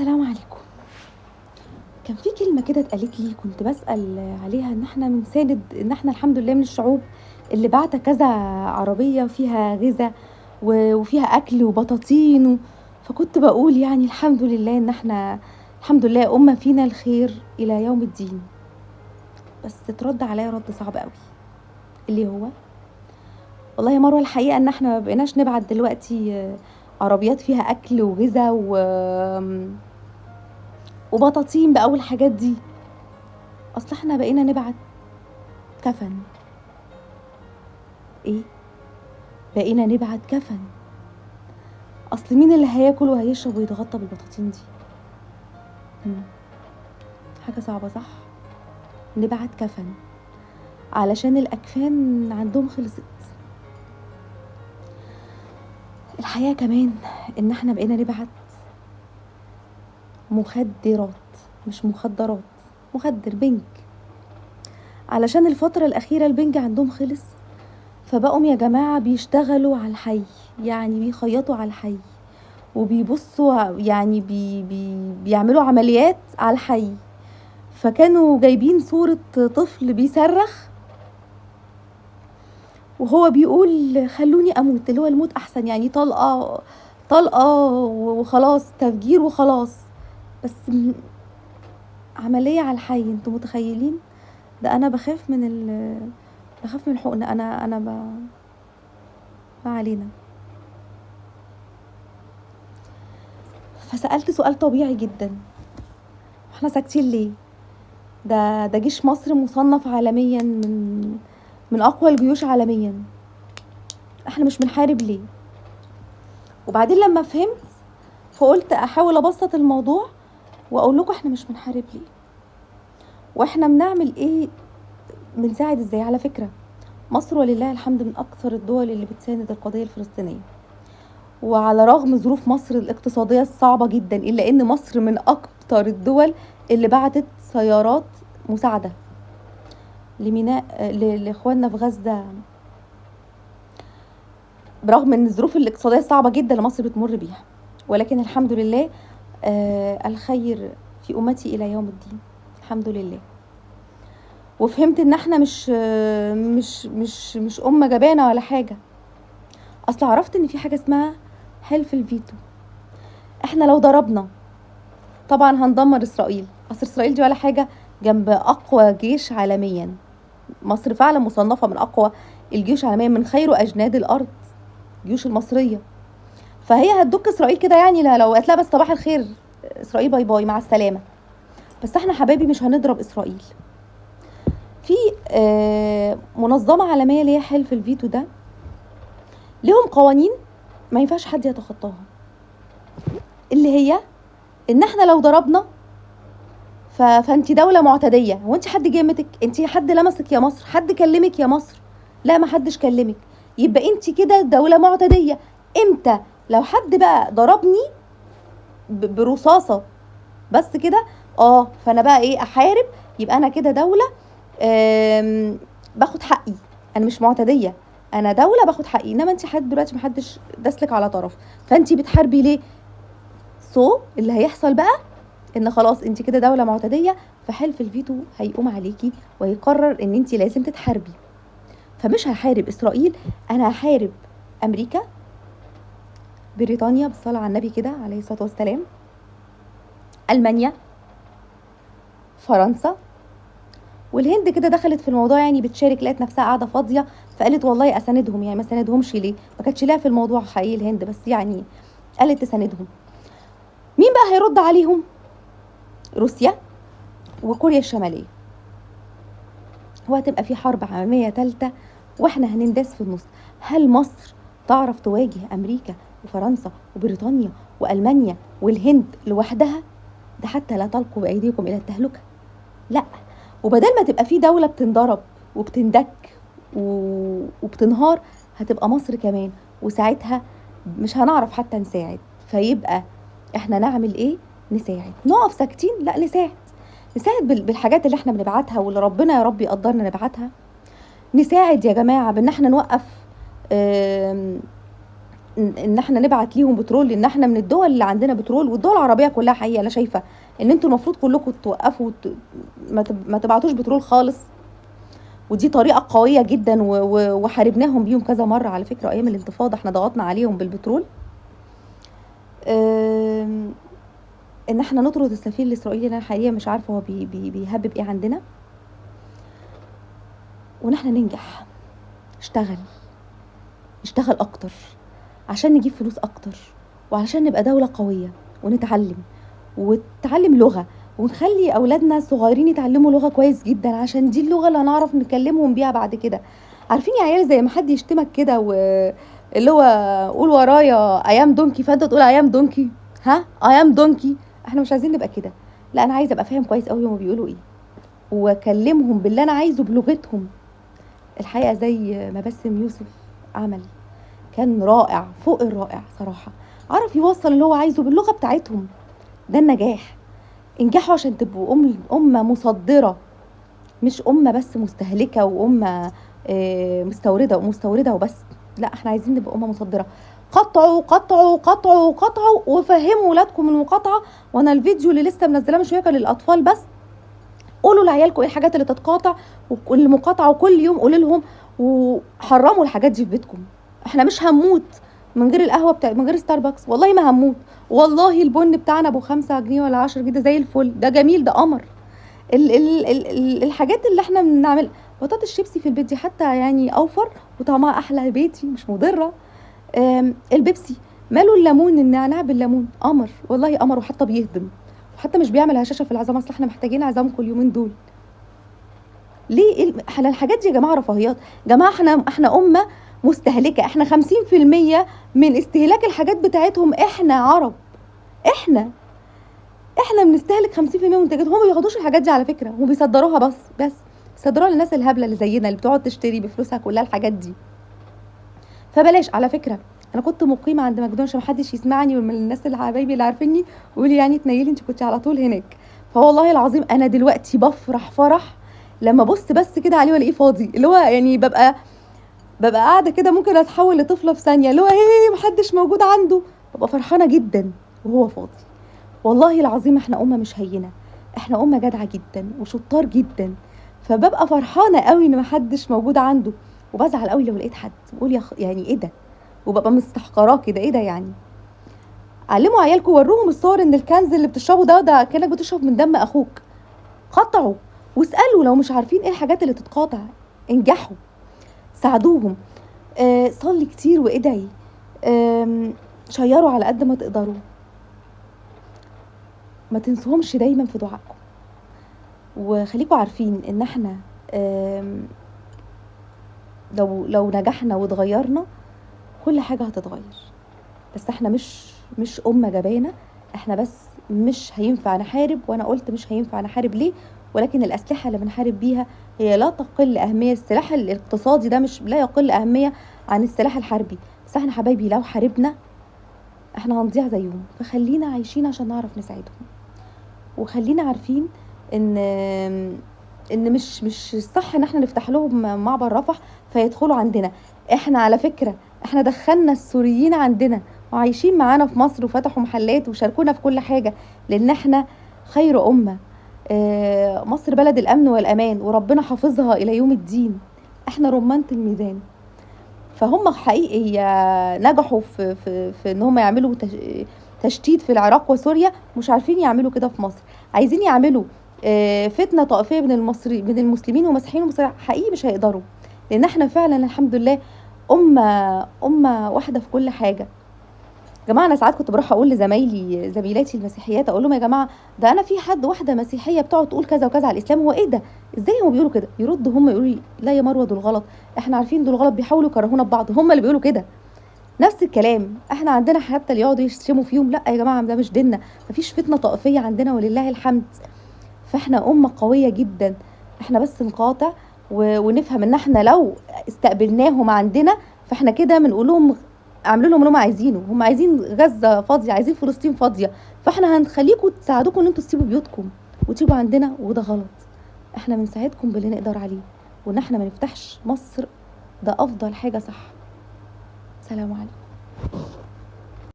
السلام عليكم. كان في كلمة كده اتقالت لي كنت باسأل عليها إن إحنا بنساند إن إحنا الحمد لله من الشعوب اللي باعتة كذا عربية فيها غِذا وفيها أكل وبطاطين فكنت باقول يعني الحمد لله إن إحنا الحمد لله أمة فينا الخير إلى يوم الدين. بس اترد عليَّ رد صعب أوي، اللي هو والله يا مروة الحقيقة إن إحنا ما بقيناش نبعت دلوقتي عربيات فيها أكل وغِذا وبطاطين بقى والحاجات دي، أصل إحنا بقينا نبعت كفن. إيه؟ بقينا نبعت كفن. أصل مين اللي هياكل وهيشرب ويتغطى بالبطاطين دي؟ إمم، حاجة صعبة صح؟ نبعت كفن علشان الأكفان عندهم خلصت. الحقيقة كمان إن إحنا بقينا نبعت مخدرات، مش مخدرات، مخدر بنج، علشان الفترة الأخيرة البنج عندهم خلص، فبقوا يا جماعة بيشتغلوا على الحي، يعني بيخيطوا على الحي، وبيبصوا يعني بيعملوا عمليات على الحي. فكانوا جايبين صورة طفل بيصرخ وهو بيقول خلوني أموت، اللي هو الموت أحسن، يعني طلقة وخلاص، تفجير وخلاص، بس عملية على الحي. انتوا متخيلين؟ ده أنا بخاف من الحقن. أنا ما علينا. فسألت سؤال طبيعي جدا، احنا ساكتين ليه؟ ده جيش مصر مصنف عالميا من أقوى الجيوش عالميا، احنا مش بنحارب ليه؟ وبعدين لما فهمت فقلت احاول ابسط الموضوع واقول لكم احنا مش بنحارب ليه واحنا بنعمل ايه، بنساعد ازاي. على فكرة مصر ولله الحمد من اكثر الدول اللي بتساند القضية الفلسطينية، وعلى رغم ظروف مصر الاقتصادية الصعبة جدا الا ان مصر من اكثر الدول اللي بعتت سيارات مساعدة لميناء لاخواننا في غزة، برغم ان الظروف الاقتصادية الصعبة جدا اللي مصر بتمر بيها، ولكن الحمد لله الخير في أمتي إلى يوم الدين، الحمد لله. وفهمت ان احنا مش أمة جبانة ولا حاجة. اصل عرفت ان في حاجة اسمها حلف الفيتو. احنا لو ضربنا طبعا هندمر اسرائيل، اصل اسرائيل دي ولا حاجة جنب اقوى جيش عالميا. مصر فعلا مصنفة من اقوى الجيوش عالميا، من خير اجناد الارض الجيوش المصرية. فهي هتدك اسرائيل كده، يعني لو قالت لها بس صباح الخير اسرائيل باي باي مع السلامة. بس احنا حبايبي مش هنضرب اسرائيل. في منظمة عالمية اللي هي حلف الفيتو ده، لهم قوانين ما ينفعش حد يتخطاها، اللي هي ان احنا لو ضربنا فانتي دولة معتدية. هو انتي حد جامتك؟ انتي حد لمسك يا مصر؟ حد كلمك يا مصر؟ لا، ما حدش كلمك، يبقى انتي كده دولة معتدية. امتى؟ لو حد بقى ضربني برصاصة بس كده، فانا بقى ايه؟ احارب، يبقى انا كده دولة باخد حقي، انا مش معتدية، انا دولة باخد حقي. انما انتي حد دلوقتي محدش داسلك على طرف، فانتي بتحاربي ليه؟ اللي هيحصل بقى ان خلاص انتي كده دولة معتدية، فحلف الفيتو هيقوم عليكي ويقرر ان انتي لازم تتحاربي. فمش هحارب اسرائيل، انا هحارب امريكا، بريطانيا بالصلاة على النبي كده عليه الصلاة والسلام، المانيا، فرنسا، والهند كده دخلت في الموضوع، يعني بتشارك، لقت نفسها قاعده فاضيه فقالت والله اساندهم. يعني ما ساندهمش ليه؟ ما كانتش لها في الموضوع حقيقي الهند، بس يعني قالت تساندهم. مين بقى هيرد عليهم؟ روسيا وكوريا الشماليه. هو هتبقى في حرب عالميه ثالثه واحنا هننداس في النص. هل مصر تعرف تواجه امريكا وفرنسا وبريطانيا والمانيا والهند لوحدها؟ ده حتى لا تلقوا بايديكم الى التهلكه. لا، وبدل ما تبقى في دولة بتنضرب وبتندك وبتنهار، هتبقى مصر كمان، وساعتها مش هنعرف حتى نساعد. فيبقى احنا نعمل ايه؟ نساعد. نقف ساكتين؟ لا، نساعد بالحاجات اللي احنا بنبعتها واللي ربنا يا رب يقدرنا نبعتها. نساعد يا جماعة بان احنا نوقف ان احنا نبعت ليهم بترول، لان احنا من الدول اللي عندنا بترول، والدول العربيه كلها حقيقه انا شايفه ان انتوا المفروض كلكم توقفوا ما تبعتوش بترول خالص. ودي طريقه قويه جدا وحاربناهم بيهم كذا مره على فكره. ايام الانتفاضه احنا ضغطنا عليهم بالبترول. ان احنا نطرد السفير الاسرائيلي، انا حقيقه مش عارفه هو بيهبب ايه عندنا. وان احنا ننجح، نشتغل اكتر عشان نجيب فلوس اكتر، وعشان نبقى دولة قوية، ونتعلم لغة، ونخلي اولادنا الصغيرين يتعلموا لغة كويس جدا، عشان دي اللغة اللي هنعرف نكلمهم بيها بعد كده. عارفين يا عيال، زي ما حد يشتمك كده اللي هو قول ورايا ايام دونكي، فانت تقول ايام دونكي، ها ايام دونكي. احنا مش عايزين نبقى كده، لا انا عايزه ابقى فاهم كويس قوي هما بيقولوا ايه، واكلمهم باللي انا عايزه بلغتهم. الحقيقه زي ما باسم يوسف عمل، كان رائع فوق الرائع صراحة. عرف يوصل اللي هو عايزه باللغة بتاعتهم. ده النجاح. انجحوا عشان تبقوا أمة مصدرة، مش أمة بس مستهلكة، وأمة مستوردة وبس. لا، احنا عايزين نبقى أمة مصدرة. قطعوا قطعوا قطعوا قطعوا، وفهموا ولادكم المقاطعة. وانا الفيديو اللي لسه منزلاه من شوية كان للأطفال بس. قولوا لعيالكم ايه الحاجات اللي تتقاطع واللي مقاطعة، وكل يوم قولوا لهم، وحرموا الحاجات دي في بيتكم. احنا مش هنموت من غير القهوه من غير ستاربكس، والله ما هنموت. والله البن بتاعنا ابو 5 جنيه ولا 10 جنيه ده زي الفل، ده جميل، ده قمر. الحاجات اللي احنا بنعمل، بطاطس الشيبسي في البيت دي حتى يعني اوفر وطعمها احلى بيتي، مش مضره. البيبسي ماله الليمون، النعناع بالليمون قمر، والله قمر، وحتى بيهضم، وحتى مش بيعمل هشاشه في العظام. اصل احنا محتاجين عظام كل يومين دول. ليه احنا الحاجات دي يا جماعه رفاهيات؟ جماعه احنا امه مستهلكه. احنا 50% من استهلاك الحاجات بتاعتهم. احنا عرب، احنا بنستهلك 50% من منتجاتهم. هم ما بياخدوش الحاجات دي على فكره، هم بيصدروها بس بيصدروها للناس الهبله اللي زينا، اللي بتقعد تشتري بفلوسها كلها الحاجات دي. فبلاش على فكره. انا كنت مقيمه عند ماكدونالدز عشان محدش يسمعني من الناس اللي حبايبي اللي عارفيني ويقولي يعني تنيلي انت كنت على طول هناك. فوالله العظيم انا دلوقتي بفرح فرح لما ابص بس كده عليه والاقيه فاضي، اللي هو يعني ببقى قاعده كده ممكن اتحول لطفله في ثانيه، اللي هو ايه محدش موجود عنده، ببقى فرحانه جدا وهو فاضي. والله العظيم احنا امه مش هينه، احنا امه جدعه جدا وشطار جدا. فببقى فرحانه قوي ان محدش موجود عنده، وبزعل قوي لو لقيت حد، بقول يعني ايه ده، وببقى مستحقراه كده، ايه ده يعني. علموا عيالكم، وروهم الصور ان الكنز اللي بتشربه ده كانك بتشرب من دم اخوك. قطعوا، واسالوا لو مش عارفين ايه الحاجات اللي تتقاطع. انجحوا، ساعدوهم. صلي كتير وادعي. شيروا على قد ما تقدروا، ما تنسوهمش دايما في دعائكم. وخليكم عارفين ان احنا لو نجحنا واتغيرنا كل حاجة هتتغير. بس احنا مش أمة جبانة. احنا بس مش هينفع نحارب، وانا قلت مش هينفع نحارب ليه، ولكن الأسلحة اللي بنحارب بيها هي لا تقل أهمية. السلاح الاقتصادي ده مش لا يقل أهمية عن السلاح الحربي. بس احنا حبايبي لو حاربنا احنا هنضيع زيهم. فخلينا عايشين عشان نعرف نساعدهم، وخلينا عارفين ان مش صح ان احنا نفتح لهم معبر رفح فيدخلوا عندنا. احنا على فكرة احنا دخلنا السوريين عندنا وعايشين معانا في مصر، وفتحوا محلات وشاركونا في كل حاجة، لان احنا خير أمة. مصر بلد الأمن والأمان، وربنا حافظها إلى يوم الدين. احنا رمانة الميزان. فهم حقيقي نجحوا في ان هم يعملوا تشتيت في العراق وسوريا، مش عارفين يعملوا كده في مصر. عايزين يعملوا فتنة طائفية بين المسلمين والمسيحيين حقيقي مش هيقدروا، لان احنا فعلا الحمد لله أمة واحدة في كل حاجة. جماعة انا ساعات كنت بروح اقول زميلاتي المسيحيات، اقول لهم يا جماعة ده انا في واحدة مسيحية بتقعد تقول كذا وكذا على الاسلام، هو ايه ده، ازاي هم بيقولوا كده؟ يردوا هم يقولوا لي لا يا مروة دول غلط، احنا عارفين دول غلط، بيحاولوا يكرهونا ببعض، هم اللي بيقولوا كده. نفس الكلام احنا عندنا حتى اللي يقعدوا يشتموا فيهم، لا يا جماعة ده مش ديننا، مفيش فتنة طائفية عندنا ولله الحمد. فاحنا أمة قوية جدا. احنا بس نقاطع ونفهم ان احنا لو استقبلناهم عندنا فاحنا كده بنقول لهم اعملوا لهم اللي هم عايزينه. هم عايزين غزة فاضية، عايزين فلسطين فاضية، فاحنا هنخليكم تساعدوكم ان انتوا تسيبوا بيوتكم وتيجوا عندنا، وده غلط. احنا بنساعدكم باللي نقدر عليه، وان احنا ما نفتحش مصر ده افضل حاجة صح. سلام عليكم.